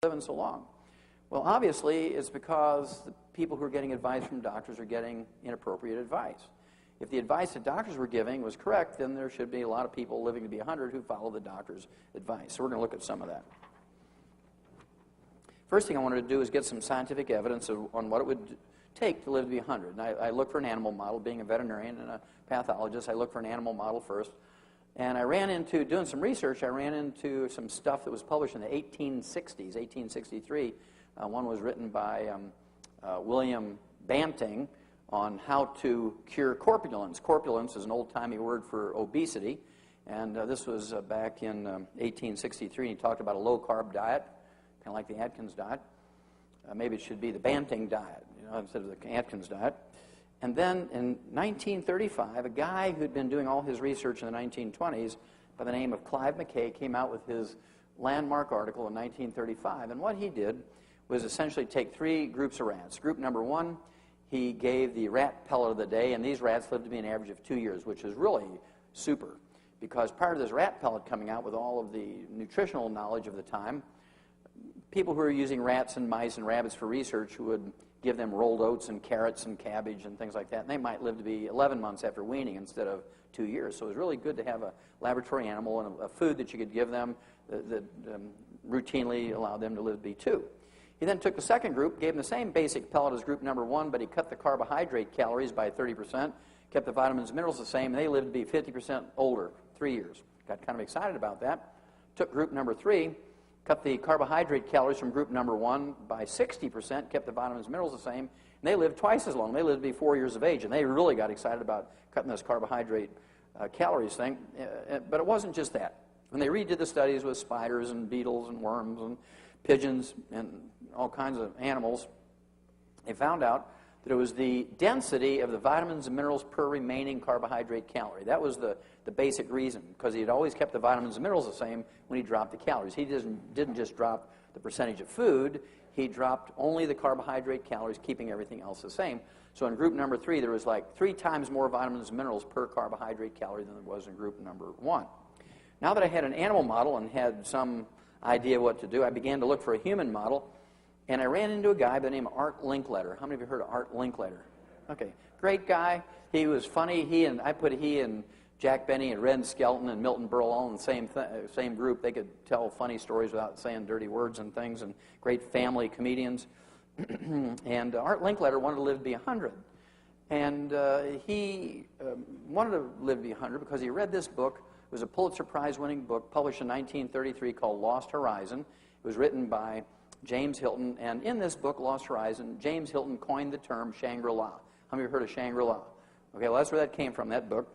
living so long? Well, obviously, it's because the people who are getting advice from doctors are getting inappropriate advice. If the advice that doctors were giving was correct, then there should be a lot of people living to be 100 who follow the doctor's advice. So we're going to look at some of that. First thing I wanted to do is get some scientific evidence on what it would take to live to be 100. And I looked for an animal model. Being a veterinarian and a pathologist, I looked for an animal model first. And I ran into, doing some research, I ran into some stuff that was published in the 1860s, 1863. One was written by William Banting on how to cure corpulence. Corpulence is an old-timey word for obesity. And this was back in 1863. And he talked about a low-carb diet, kind of like the Atkins diet. Maybe it should be the Banting diet, instead of the Atkins diet. And then in 1935, a guy who'd been doing all his research in the 1920s by the name of Clive McKay came out with his landmark article in 1935. And what he did was essentially take 3 groups of rats. Group number 1, he gave the rat pellet of the day, and these rats lived to be an average of 2 years, which is really super, because prior to this rat pellet coming out with all of the nutritional knowledge of the time, people who were using rats and mice and rabbits for research would give them rolled oats and carrots and cabbage and things like that, and they might live to be 11 months after weaning instead of 2 years. So it was really good to have a laboratory animal and a food that you could give them that routinely allowed them to live to be 2. He then took the second group, gave them the same basic pellet as group number 1, but he cut the carbohydrate calories by 30%, kept the vitamins and minerals the same, and they lived to be 50% older, 3 years. Got kind of excited about that. Took group number 3, cut the carbohydrate calories from group number 1 by 60%, kept the vitamins and minerals the same, and they lived twice as long. They lived to be 4 years of age, and they really got excited about cutting this carbohydrate calories thing. But it wasn't just that. When they redid the studies with spiders and beetles and worms and pigeons and all kinds of animals, they found out that it was the density of the vitamins and minerals per remaining carbohydrate calorie. That was the basic reason, because he had always kept the vitamins and minerals the same when he dropped the calories. He didn't just drop the percentage of food, he dropped only the carbohydrate calories, keeping everything else the same. So in group number 3, there was like 3 times more vitamins and minerals per carbohydrate calorie than there was in group number 1. Now that I had an animal model and had some idea what to do, I began to look for a human model, and I ran into a guy by the name of Art Linkletter. How many of you heard of Art Linkletter? Okay, great guy. He was funny. I put he and Jack Benny and Red Skelton and Milton Berle all in the same group. They could tell funny stories without saying dirty words and things, and great family comedians. And Art Linkletter wanted to live to be 100. And he wanted to live to be 100 because he read this book. It was a Pulitzer Prize-winning book published in 1933 called Lost Horizon. It was written by James Hilton, and in this book, Lost Horizon, James Hilton coined the term Shangri-La. How many of you heard of Shangri-La? Okay, well, that's where that came from, that book.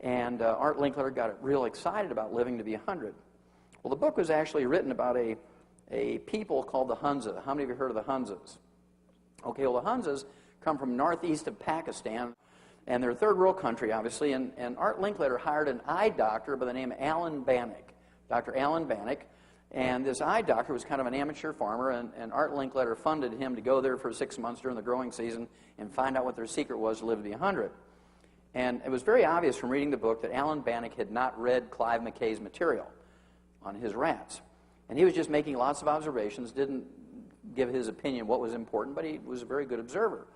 And Art Linkletter got real excited about living to be 100. Well, the book was actually written about a people called the Hunza. How many of you heard of the Hunzas? Okay, well, the Hunzas come from northeast of Pakistan, and they're a third world country, obviously, and Art Linkletter hired an eye doctor by the name of Alan Bannock, Dr. Alan Bannock. And this eye doctor was kind of an amateur farmer, and Art Linkletter funded him to go there for 6 months during the growing season and find out what their secret was to live to be 100. And it was very obvious from reading the book that Alan Bannock had not read Clive McKay's material on his rats. And he was just making lots of observations, didn't give his opinion what was important, but he was a very good observer.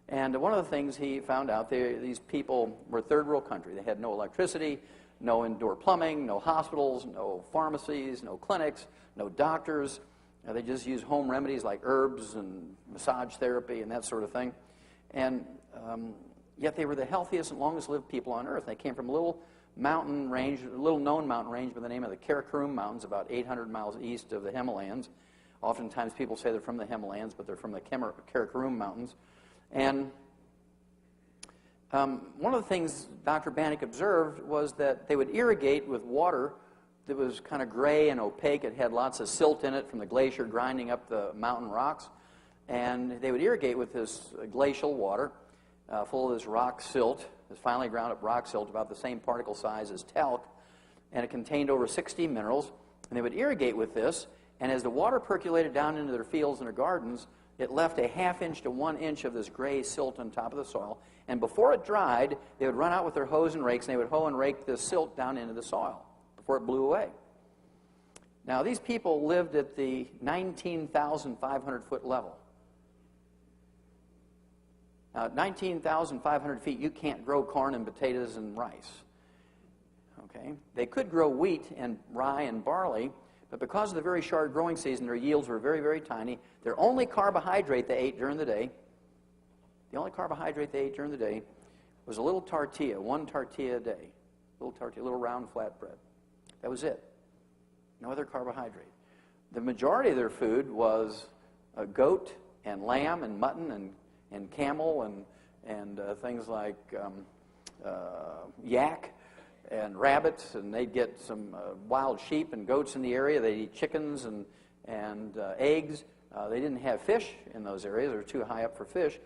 And one of the things he found out, these people were third world country. They had no electricity, no indoor plumbing, no hospitals, no pharmacies, no clinics, no doctors. They just used home remedies like herbs and massage therapy and that sort of thing. And yet they were the healthiest and longest lived people on earth. They came from a little mountain range, a little known mountain range by the name of the Karakoram Mountains, about 800 miles east of the Himalayas. Oftentimes people say they're from the Himalayas, but they're from the Karakoram Mountains. And one of the things Dr. Bannock observed was that they would irrigate with water that was kind of gray and opaque. It had lots of silt in it from the glacier grinding up the mountain rocks. And they would irrigate with this glacial water full of this rock silt, this finely ground up rock silt, about the same particle size as talc. And it contained over 60 minerals. And they would irrigate with this. And as the water percolated down into their fields and their gardens, it left a ½ inch to 1 inch of this gray silt on top of the soil. And before it dried, they would run out with their hoes and rakes, and they would hoe and rake this silt down into the soil before it blew away. Now, these people lived at the 19,500-foot level. Now, at 19,500 feet, you can't grow corn and potatoes and rice. Okay? They could grow wheat and rye and barley, but because of the very short growing season, their yields were very, very tiny. Their only carbohydrate they ate during the day, was a little tortilla, one tortilla a day. Little tortilla, little round flatbread. That was it. No other carbohydrate. The majority of their food was goat and lamb and mutton and camel and things like yak and rabbits, and they'd get some wild sheep and goats in the area. They'd eat chickens and eggs. They didn't have fish in those areas. They were too high up for fish.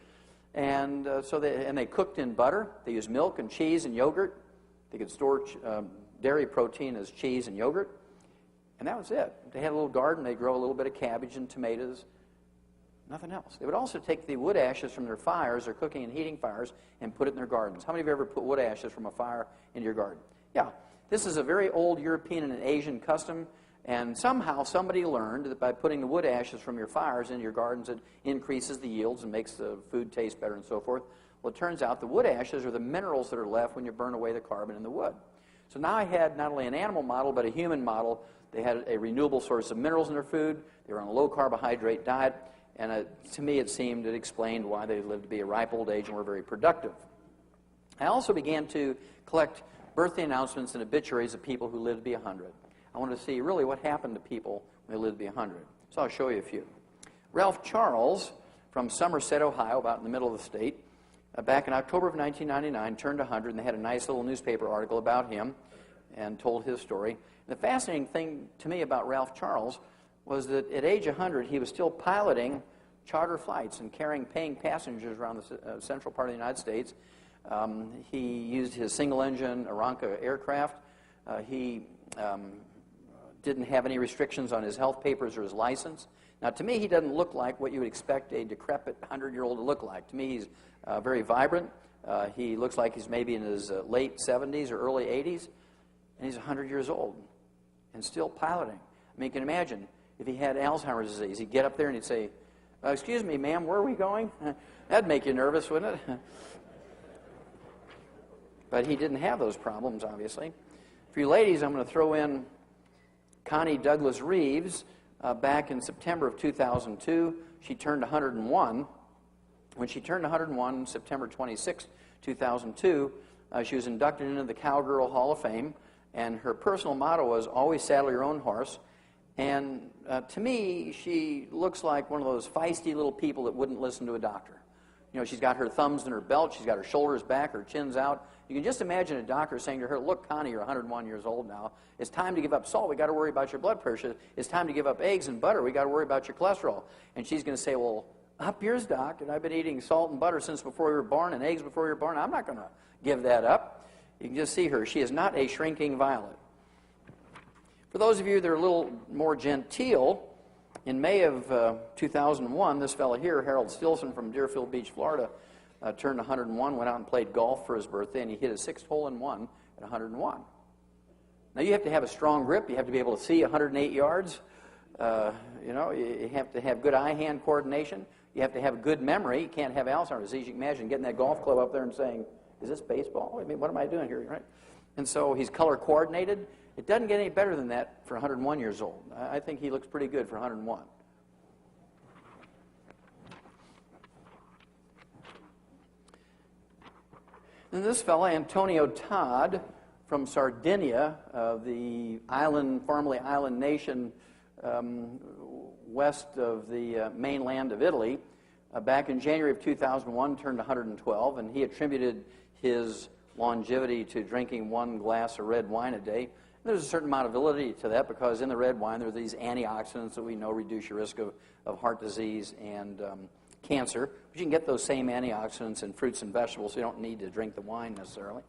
And so they cooked in butter. They used milk and cheese and yogurt. They could store dairy protein as cheese and yogurt. And that was it. They had a little garden. They'd grow a little bit of cabbage and tomatoes. Nothing else. They would also take the wood ashes from their fires, their cooking and heating fires, and put it in their gardens. How many of you ever put wood ashes from a fire into your garden? Yeah. This is a very old European and Asian custom, and somehow somebody learned that by putting the wood ashes from your fires into your gardens, it increases the yields and makes the food taste better and so forth. Well, it turns out the wood ashes are the minerals that are left when you burn away the carbon in the wood. So now I had not only an animal model, but a human model. They had a renewable source of minerals in their food. They were on a low-carbohydrate diet. And to me, it seemed it explained why they lived to be a ripe old age and were very productive. I also began to collect birthday announcements and obituaries of people who lived to be 100. I wanted to see really what happened to people when they lived to be 100. So I'll show you a few. Ralph Charles from Somerset, Ohio, about in the middle of the state, back in October of 1999, turned 100, and they had a nice little newspaper article about him and told his story. And the fascinating thing to me about Ralph Charles was that at age 100, he was still piloting charter flights and paying passengers around the central part of the United States. He used his single-engine Aeronca aircraft. He didn't have any restrictions on his health papers or his license. Now, to me, he doesn't look like what you would expect a decrepit 100-year-old to look like. To me, he's very vibrant. He looks like he's maybe in his late 70s or early 80s, and he's 100 years old and still piloting. I mean, you can imagine, if he had Alzheimer's disease, he'd get up there and he'd say, "Excuse me, ma'am, where are we going?" That'd make you nervous, wouldn't it? But he didn't have those problems, obviously. For you ladies, I'm going to throw in Connie Douglas Reeves. Back in September of 2002, she turned 101. When she turned 101, September 26, 2002, she was inducted into the Cowgirl Hall of Fame, and her personal motto was, "Always saddle your own horse." And to me, she looks like one of those feisty little people that wouldn't listen to a doctor. You know, she's got her thumbs in her belt, she's got her shoulders back, her chin's out. You can just imagine a doctor saying to her, "Look, Connie, you're 101 years old now. It's time to give up salt. We got to worry about your blood pressure. It's time to give up eggs and butter. We got to worry about your cholesterol." And she's going to say, "Well, up yours, doc, and I've been eating salt and butter since before you were born and eggs before you were born. I'm not going to give that up." You can just see her. She is not a shrinking violet. For those of you that are a little more genteel, in May of 2001, this fellow here, Harold Stilson from Deerfield Beach, Florida, turned 101, went out and played golf for his birthday, and he hit a 6th hole-in-one at 101. Now, you have to have a strong grip. You have to be able to see 108 yards. You have to have good eye-hand coordination. You have to have good memory. You can't have Alzheimer's disease. You can imagine getting that golf club up there and saying, "Is this baseball? I mean, what am I doing here?" Right? And so he's color coordinated. It doesn't get any better than that for 101 years old. I think he looks pretty good for 101. And this fellow, Antonio Todd, from Sardinia, the formerly island nation west of the mainland of Italy, back in January of 2001, turned 112, and he attributed his longevity to drinking 1 glass of red wine a day. There's a certain amount of validity to that because in the red wine there are these antioxidants that we know reduce your risk of heart disease and cancer. But you can get those same antioxidants in fruits and vegetables, so you don't need to drink the wine necessarily.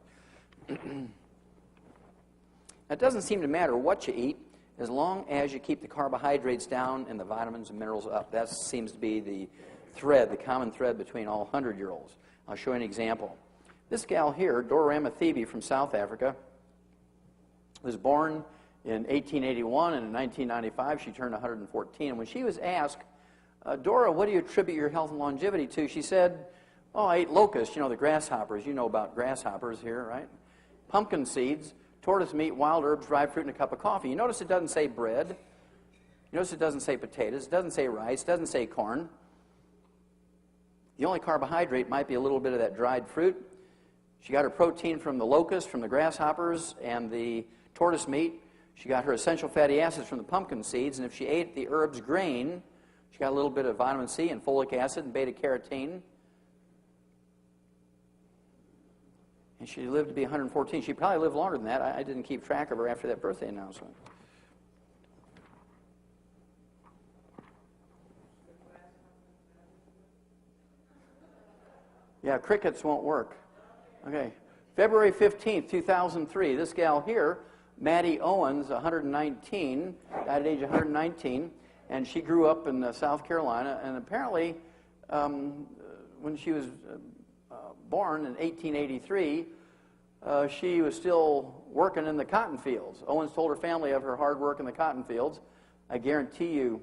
It doesn't seem to matter what you eat as long as you keep the carbohydrates down and the vitamins and minerals up. That seems to be the common thread between all 100-year-olds. I'll show you an example. This gal here, Dora Amathebe from South Africa, was born in 1881, and in 1995 she turned 114. And when she was asked, Dora, what do you attribute your health and longevity to? She said, oh, I ate locusts, the grasshoppers. You know about grasshoppers here, right? Pumpkin seeds, tortoise meat, wild herbs, dried fruit, and a cup of coffee. You notice it doesn't say bread. You notice it doesn't say potatoes. It doesn't say rice. It doesn't say corn. The only carbohydrate might be a little bit of that dried fruit. She got her protein from the locusts, from the grasshoppers, and the tortoise meat. She got her essential fatty acids from the pumpkin seeds. And if she ate the herbs grain, she got a little bit of vitamin C and folic acid and beta-carotene. And she lived to be 114. She probably lived longer than that. I didn't keep track of her after that birthday announcement. Yeah, crickets won't work. Okay. February 15th, 2003. This gal here, Maddie Owens, 119, died at age 119, and she grew up in South Carolina. And apparently, when she was born in 1883, she was still working in the cotton fields. Owens told her family of her hard work in the cotton fields. I guarantee you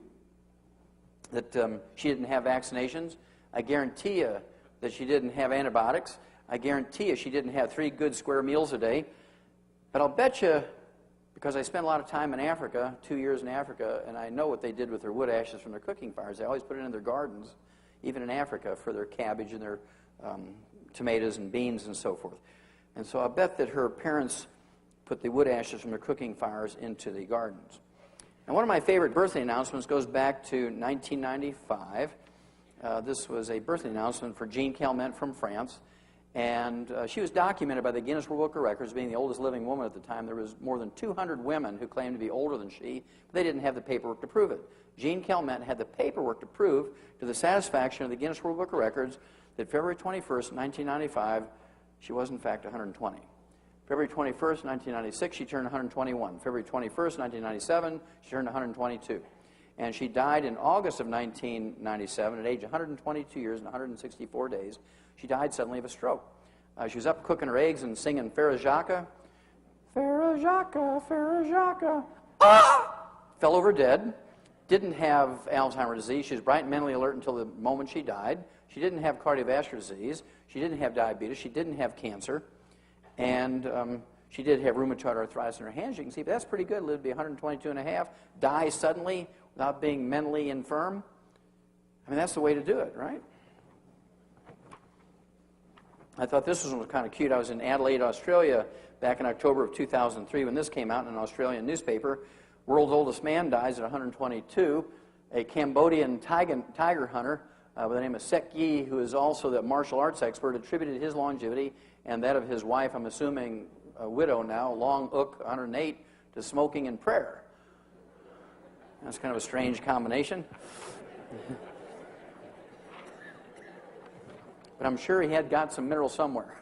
that she didn't have vaccinations. I guarantee you that she didn't have antibiotics. I guarantee you she didn't have 3 good square meals a day. But I'll bet you, because I spent a lot of time in Africa, 2 years in Africa, and I know what they did with their wood ashes from their cooking fires. They always put it in their gardens, even in Africa, for their cabbage and their tomatoes and beans and so forth. And so I bet that her parents put the wood ashes from their cooking fires into the gardens. And one of my favorite birthday announcements goes back to 1995. This was a birthday announcement for Jean Calment from France. And she was documented by the Guinness World Book of Records being the oldest living woman at the time. There was more than 200 women who claimed to be older than she, but they didn't have the paperwork to prove it. Jean Calment had the paperwork to prove, to the satisfaction of the Guinness World Book of Records, that February 21st, 1995, she was in fact 120. February 21st, 1996, she turned 121. February 21st, 1997, she turned 122. And she died in August of 1997 at age 122 years and 164 days. She died suddenly of a stroke. She was up cooking her eggs and singing Frère Jacques. Frère Jacques, Frère Jacques. Ah! Fell over dead. Didn't have Alzheimer's disease. She was bright and mentally alert until the moment she died. She didn't have cardiovascular disease. She didn't have diabetes. She didn't have cancer. And she did have rheumatoid arthritis in her hands. You can see, but that's pretty good. Lived to be 122 and a half. Die suddenly without being mentally infirm. I mean, that's the way to do it, right? I thought this one was kind of cute. I was in Adelaide, Australia, back in October of 2003 when this came out in an Australian newspaper. World's oldest man dies at 122. A Cambodian tiger hunter by the name of Sek Yi, who is also the martial arts expert, attributed his longevity and that of his wife, I'm assuming a widow now, Long Uk, 108, to smoking and prayer. That's kind of a strange combination. But I'm sure he had got some mineral somewhere.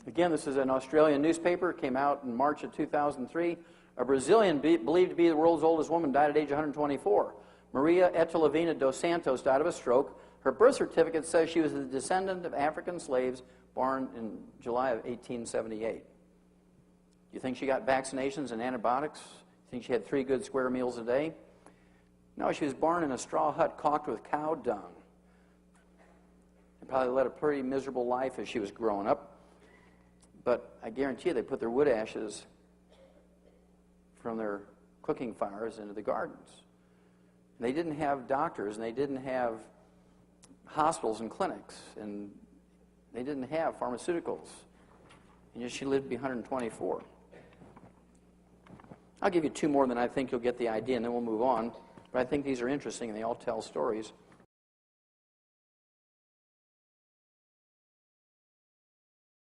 Again, this is an Australian newspaper. It came out in March of 2003. A Brazilian believed to be the world's oldest woman died at age 124. Maria Etelvina dos Santos died of a stroke. Her birth certificate says she was a descendant of African slaves born in July of 1878. Do you think she got vaccinations and antibiotics? You think she had 3 good square meals a day? No, she was born in a straw hut caulked with cow dung. And probably led a pretty miserable life as she was growing up. But I guarantee you they put their wood ashes from their cooking fires into the gardens. And they didn't have doctors, and they didn't have hospitals and clinics, and they didn't have pharmaceuticals. And yet she lived to be 124. I'll give you 2 more, then I think you'll get the idea, and then we'll move on. But I think these are interesting, and they all tell stories.